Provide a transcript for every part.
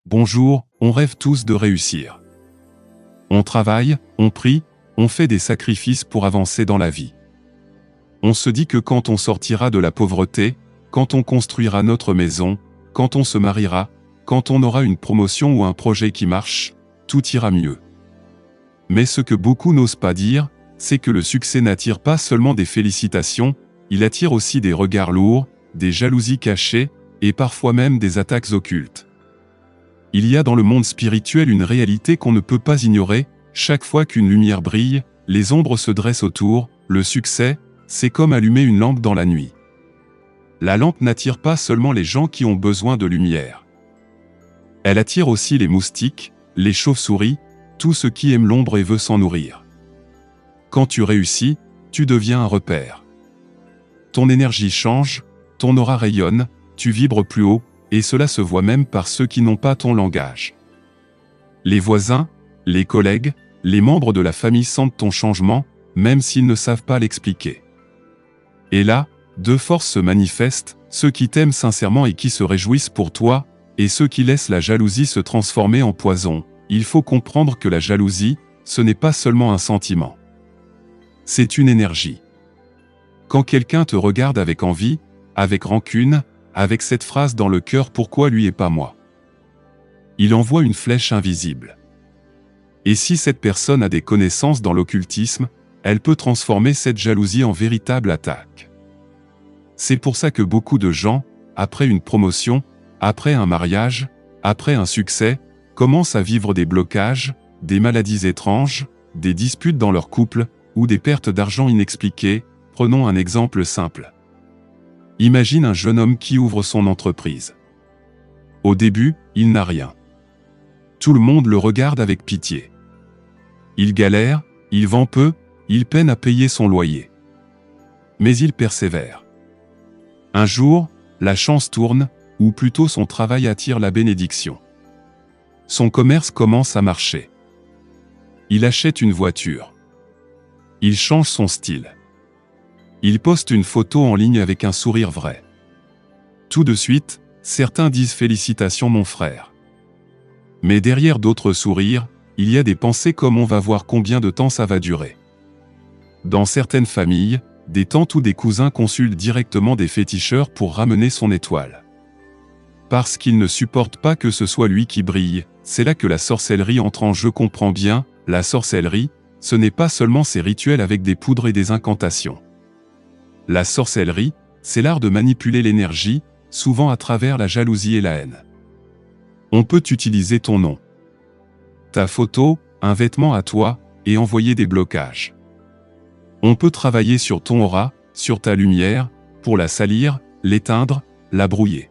Bonjour, on rêve tous de réussir. On travaille, on prie, on fait des sacrifices pour avancer dans la vie. On se dit que quand on sortira de la pauvreté, quand on construira notre maison, quand on se mariera, quand on aura une promotion ou un projet qui marche, tout ira mieux. Mais ce que beaucoup n'osent pas dire, c'est que le succès n'attire pas seulement des félicitations, il attire aussi des regards lourds, des jalousies cachées, et parfois même des attaques occultes. Il y a dans le monde spirituel une réalité qu'on ne peut pas ignorer, chaque fois qu'une lumière brille, les ombres se dressent autour, le succès, c'est comme allumer une lampe dans la nuit. La lampe n'attire pas seulement les gens qui ont besoin de lumière. Elle attire aussi les moustiques, les chauves-souris, tout ce qui aime l'ombre et veut s'en nourrir. Quand tu réussis, tu deviens un repère. Ton énergie change, ton aura rayonne, tu vibres plus haut, et cela se voit même par ceux qui n'ont pas ton langage. Les voisins, les collègues, les membres de la famille sentent ton changement, même s'ils ne savent pas l'expliquer. Et là, deux forces se manifestent, ceux qui t'aiment sincèrement et qui se réjouissent pour toi, et ceux qui laissent la jalousie se transformer en poison. Il faut comprendre que la jalousie, ce n'est pas seulement un sentiment. C'est une énergie. Quand quelqu'un te regarde avec envie, avec rancune, avec cette phrase dans le cœur « Pourquoi lui et pas moi ?», il envoie une flèche invisible. Et si cette personne a des connaissances dans l'occultisme, elle peut transformer cette jalousie en véritable attaque. C'est pour ça que beaucoup de gens, après une promotion, après un mariage, après un succès, commencent à vivre des blocages, des maladies étranges, des disputes dans leur couple, ou des pertes d'argent inexpliquées. Prenons un exemple simple. Imagine un jeune homme qui ouvre son entreprise. Au début, il n'a rien. Tout le monde le regarde avec pitié. Il galère, il vend peu, il peine à payer son loyer. Mais il persévère. Un jour, la chance tourne, ou plutôt son travail attire la bénédiction. Son commerce commence à marcher. Il achète une voiture. Il change son style. Il poste une photo en ligne avec un sourire vrai. Tout de suite, certains disent « Félicitations mon frère ». Mais derrière d'autres sourires, il y a des pensées comme « On va voir combien de temps ça va durer ». Dans certaines familles, des tantes ou des cousins consultent directement des féticheurs pour ramener son étoile. Parce qu'ils ne supportent pas que ce soit lui qui brille, c'est là que la sorcellerie entre en jeu. Comprends bien, la sorcellerie, ce n'est pas seulement ces rituels avec des poudres et des incantations. La sorcellerie, c'est l'art de manipuler l'énergie, souvent à travers la jalousie et la haine. On peut utiliser ton nom, ta photo, un vêtement à toi, et envoyer des blocages. On peut travailler sur ton aura, sur ta lumière, pour la salir, l'éteindre, la brouiller.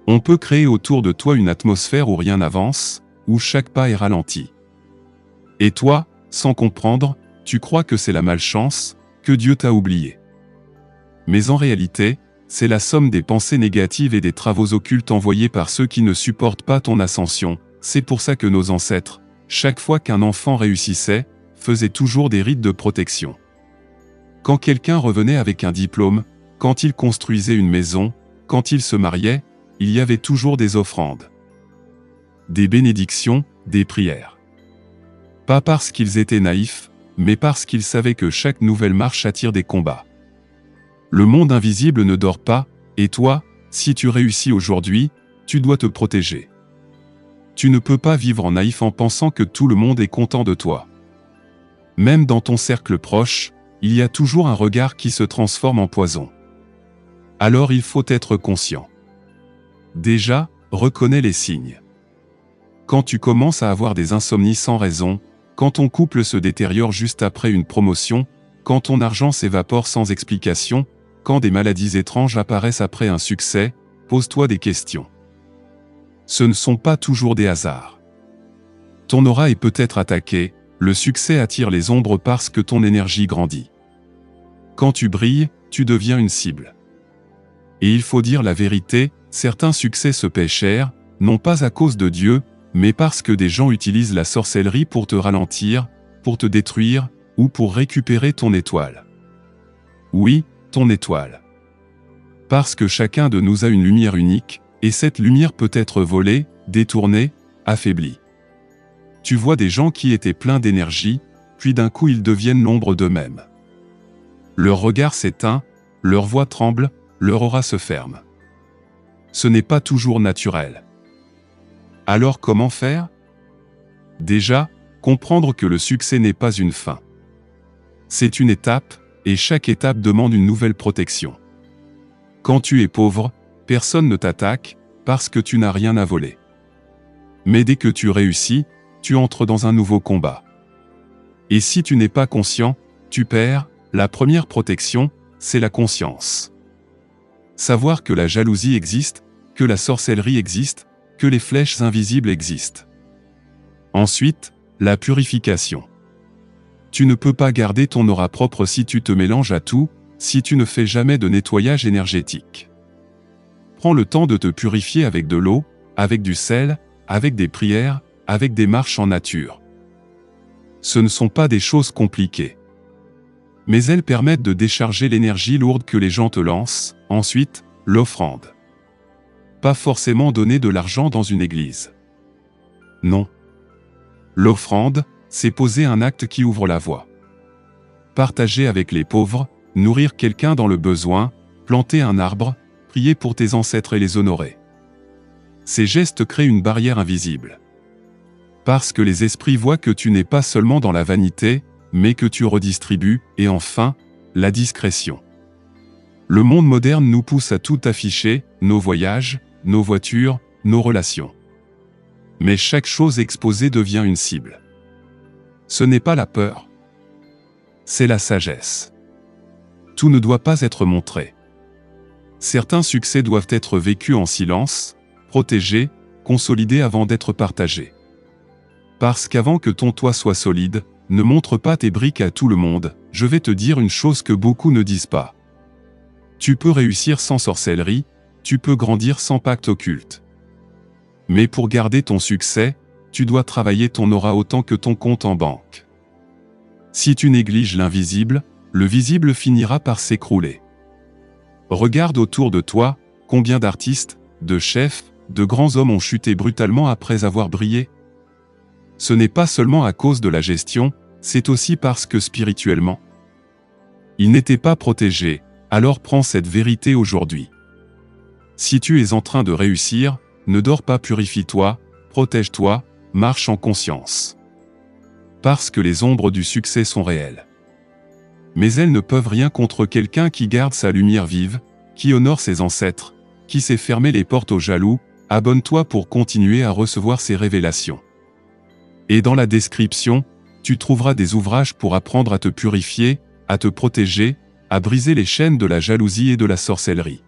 On peut créer autour de toi une atmosphère où rien n'avance, où chaque pas est ralenti. Et toi, sans comprendre, tu crois que c'est la malchance, que Dieu t'a oublié. Mais en réalité, c'est la somme des pensées négatives et des travaux occultes envoyés par ceux qui ne supportent pas ton ascension. C'est pour ça que nos ancêtres, chaque fois qu'un enfant réussissait, faisaient toujours des rites de protection. Quand quelqu'un revenait avec un diplôme, quand il construisait une maison, quand il se mariait, il y avait toujours des offrandes, des bénédictions, des prières. Pas parce qu'ils étaient naïfs, mais parce qu'ils savaient que chaque nouvelle marche attire des combats. Le monde invisible ne dort pas, et toi, si tu réussis aujourd'hui, tu dois te protéger. Tu ne peux pas vivre en naïf en pensant que tout le monde est content de toi. Même dans ton cercle proche, il y a toujours un regard qui se transforme en poison. Alors il faut être conscient. Déjà, reconnais les signes. Quand tu commences à avoir des insomnies sans raison, quand ton couple se détériore juste après une promotion, quand ton argent s'évapore sans explication, quand des maladies étranges apparaissent après un succès, pose-toi des questions. Ce ne sont pas toujours des hasards. Ton aura est peut-être attaquée, le succès attire les ombres parce que ton énergie grandit. Quand tu brilles, tu deviens une cible. Et il faut dire la vérité, certains succès se paient cher, non pas à cause de Dieu, mais parce que des gens utilisent la sorcellerie pour te ralentir, pour te détruire, ou pour récupérer ton étoile. Oui, ton étoile. Parce que chacun de nous a une lumière unique, Et cette lumière peut être volée, détournée, affaiblie. Tu vois des gens qui étaient pleins d'énergie, puis d'un coup ils deviennent l'ombre d'eux-mêmes. Leur regard s'éteint, leur voix tremble, leur aura se ferme. Ce n'est pas toujours naturel. Alors comment faire? Déjà, comprendre que le succès n'est pas une fin. C'est une étape, et chaque étape demande une nouvelle protection. Quand tu es pauvre, personne ne t'attaque, parce que tu n'as rien à voler. Mais dès que tu réussis, tu entres dans un nouveau combat. Et si tu n'es pas conscient, tu perds. La première protection, c'est la conscience. Savoir que la jalousie existe, que la sorcellerie existe, que les flèches invisibles existent. Ensuite, la purification. Tu ne peux pas garder ton aura propre si tu te mélanges à tout, si tu ne fais jamais de nettoyage énergétique. Prends le temps de te purifier avec de l'eau, avec du sel, avec des prières, avec des marches en nature. Ce ne sont pas des choses compliquées. Mais elles permettent de décharger l'énergie lourde que les gens te lancent. Ensuite, l'offrande. Pas forcément donner de l'argent dans une église. Non. L'offrande, c'est poser un acte qui ouvre la voie. Partager avec les pauvres, nourrir quelqu'un dans le besoin, planter un arbre, prier pour tes ancêtres et les honorer. Ces gestes créent une barrière invisible. Parce que les esprits voient que tu n'es pas seulement dans la vanité, mais que tu redistribues, et enfin, la discrétion. Le monde moderne nous pousse à tout afficher, nos voyages, nos voitures, nos relations. Mais chaque chose exposée devient une cible. Ce n'est pas la peur. C'est la sagesse. Tout ne doit pas être montré. Certains succès doivent être vécus en silence, protégés, consolidés avant d'être partagés. Parce qu'avant que ton toit soit solide, ne montre pas tes briques à tout le monde. Je vais te dire une chose que beaucoup ne disent pas. Tu peux réussir sans sorcellerie, tu peux grandir sans pacte occulte. Mais pour garder ton succès, tu dois travailler ton aura autant que ton compte en banque. Si tu négliges l'invisible, le visible finira par s'écrouler. Regarde autour de toi, combien d'artistes, de chefs, de grands hommes ont chuté brutalement après avoir brillé. Ce n'est pas seulement à cause de la gestion, c'est aussi parce que spirituellement, ils n'étaient pas protégés. Alors prends cette vérité aujourd'hui. Si tu es en train de réussir, ne dors pas, purifie-toi, protège-toi, marche en conscience. Parce que les ombres du succès sont réelles. Mais elles ne peuvent rien contre quelqu'un qui garde sa lumière vive, qui honore ses ancêtres, qui sait fermer les portes aux jaloux. Abonne-toi pour continuer à recevoir ces révélations. Et dans la description, tu trouveras des ouvrages pour apprendre à te purifier, à te protéger, à briser les chaînes de la jalousie et de la sorcellerie.